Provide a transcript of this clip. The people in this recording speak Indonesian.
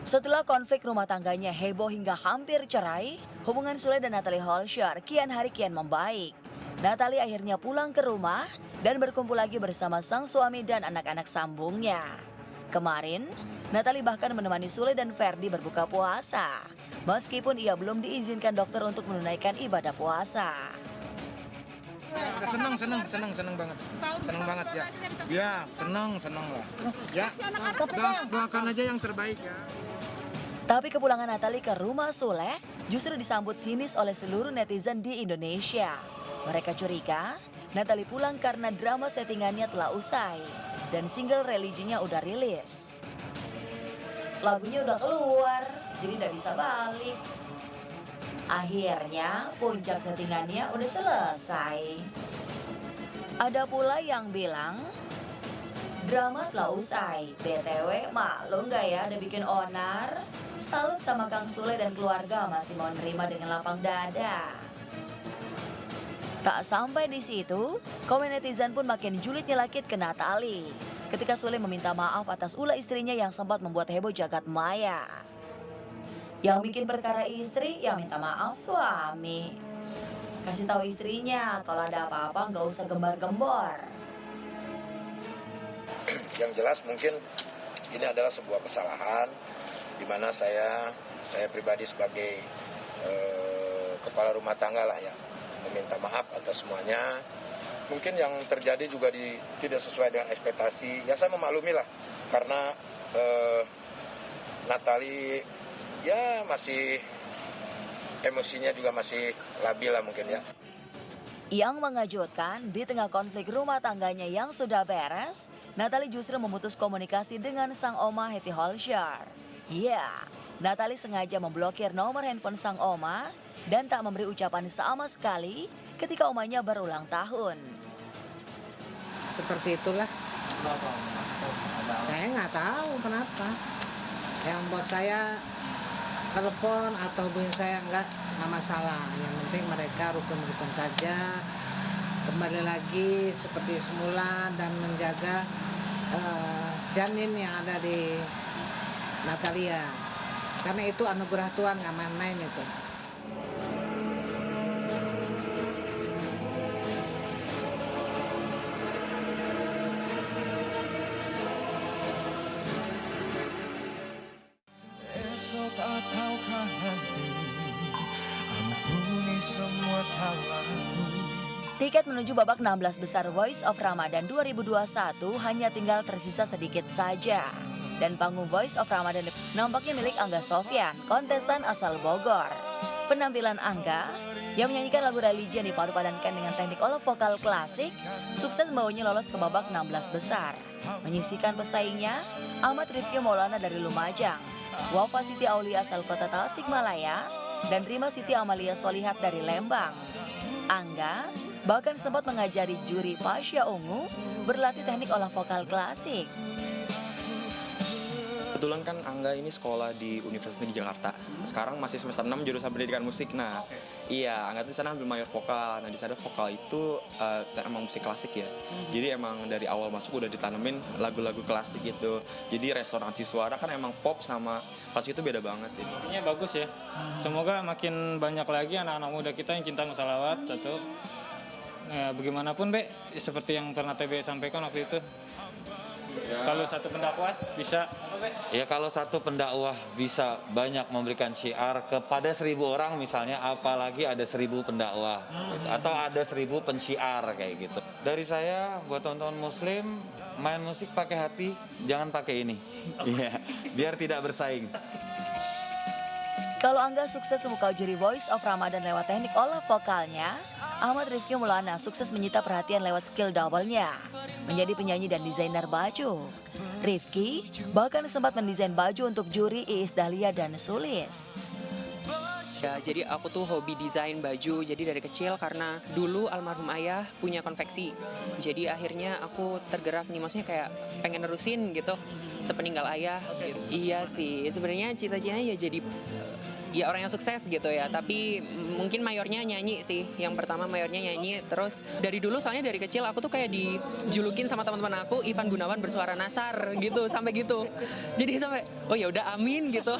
Setelah konflik rumah tangganya heboh hingga hampir cerai, hubungan Sule dan Natalie Holscher kian hari kian membaik. Natalie akhirnya pulang ke rumah dan berkumpul lagi bersama sang suami dan anak-anak sambungnya. Kemarin, Natalie bahkan menemani Sule dan Ferdi berbuka puasa, meskipun ia belum diizinkan dokter untuk menunaikan ibadah puasa. Udah seneng banget. Seneng banget ya. Ya, seneng lah. Ya, doakan aja yang terbaik ya. Tapi kepulangan Natalie ke rumah Sule justru disambut sinis oleh seluruh netizen di Indonesia. Mereka curiga Natalie pulang karena drama settingannya telah usai dan single religinya udah rilis. Lagunya udah keluar, jadi udah bisa balik. Akhirnya puncak settingannya udah selesai. Ada pula yang bilang, drama telah usai, BTW maklum gak ya udah bikin onar? Salut sama Kang Sule dan keluarga masih mau nerima dengan lapang dada. Tak sampai di situ, komen netizen pun makin julid nyelakit ke Natalie ketika Sule meminta maaf atas ulah istrinya yang sempat membuat heboh jagat maya. Yang bikin perkara istri, yang minta maaf suami. Kasih tahu istrinya kalau ada apa-apa nggak usah gembar-gembor. Yang jelas mungkin ini adalah sebuah kesalahan di mana saya pribadi sebagai kepala rumah tangga lah ya, meminta maaf atas semuanya. Mungkin yang terjadi juga tidak sesuai dengan ekspektasi. Ya saya memaklumi lah karena Natalie ya masih emosinya juga masih labil lah mungkin ya. Yang mengejutkan, di tengah konflik rumah tangganya yang sudah beres, Natalie justru memutus komunikasi dengan sang oma Hetty Holscher. Ya, Natalie sengaja memblokir nomor handphone sang oma dan tak memberi ucapan sama sekali ketika omanya berulang tahun. Seperti itulah. Saya nggak tahu kenapa. Yang buat saya telepon atau hubungi saya nggak masalah. Yang penting mereka rukun-rukun saja, kembali lagi seperti semula dan menjaga janin yang ada di Natalia. Karena itu anugerah Tuhan, nggak main-main itu. Esok ataukah nanti, ampuni semua salahku. Tiket menuju babak 16 besar Voice of Ramadan 2021 hanya tinggal tersisa sedikit saja. Dan panggung Voice of Ramadan nampaknya milik Angga Sofyan, kontestan asal Bogor. Penampilan Angga yang menyanyikan lagu religi yang dipadu-padankan dengan teknik olah vokal klasik, sukses membawanya lolos ke babak 16 besar. Menyisikan pesaingnya, Ahmad Rifki Maulana dari Lumajang, Wafa Siti Aulia asal kota Tasikmalaya, dan Rima Siti Amalia Solihat dari Lembang. Angga bahkan sempat mengajari juri Pasha Ungu berlatih teknik olah vokal klasik. Kebetulan kan Angga ini sekolah di Universitas di Jakarta. Sekarang masih semester 6 jurusan pendidikan musik. Nah, iya, Angga di sana ambil major vokal. Nah, di sana vokal itu emang musik klasik ya. Jadi emang dari awal masuk udah ditanemin lagu-lagu klasik gitu. Jadi resonansi suara kan emang pop sama klasik itu beda banget. Intinya bagus ya. Semoga makin banyak lagi anak-anak muda kita yang cinta salawat. Satu, ya, bagaimanapun Be, seperti yang pernah TB sampaikan waktu itu. Ya. Kalau satu pendakwah bisa ya, kalau satu pendakwah bisa banyak memberikan syiar kepada 1.000 orang misalnya, apalagi ada 1.000 pendakwah atau ada 1.000 pensyiar kayak gitu. Dari saya buat teman-teman muslim, main musik pakai hati, jangan pakai ini. Iya, biar tidak bersaing. Kalau Angga sukses memukau juri Voice of Ramadan lewat teknik olah vokalnya, Ahmad Rifki Maulana sukses menyita perhatian lewat skill double-nya, menjadi penyanyi dan desainer baju. Rifki bahkan sempat mendesain baju untuk juri Iis Dahlia dan Sulis. Ya, jadi aku tuh hobi desain baju, jadi dari kecil karena dulu almarhum ayah punya konveksi. Jadi akhirnya aku tergerak nih, maksudnya kayak pengen nerusin gitu, sepeninggal ayah. Gitu. Iya sih, sebenarnya cita-citanya ya jadi ya orang yang sukses gitu ya, tapi mungkin mayornya nyanyi sih. Yang pertama mayornya nyanyi, terus dari dulu soalnya dari kecil aku tuh kayak dijulukin sama teman-teman aku Ivan Gunawan bersuara nasar gitu, sampai gitu. Jadi sampai oh ya udah amin gitu.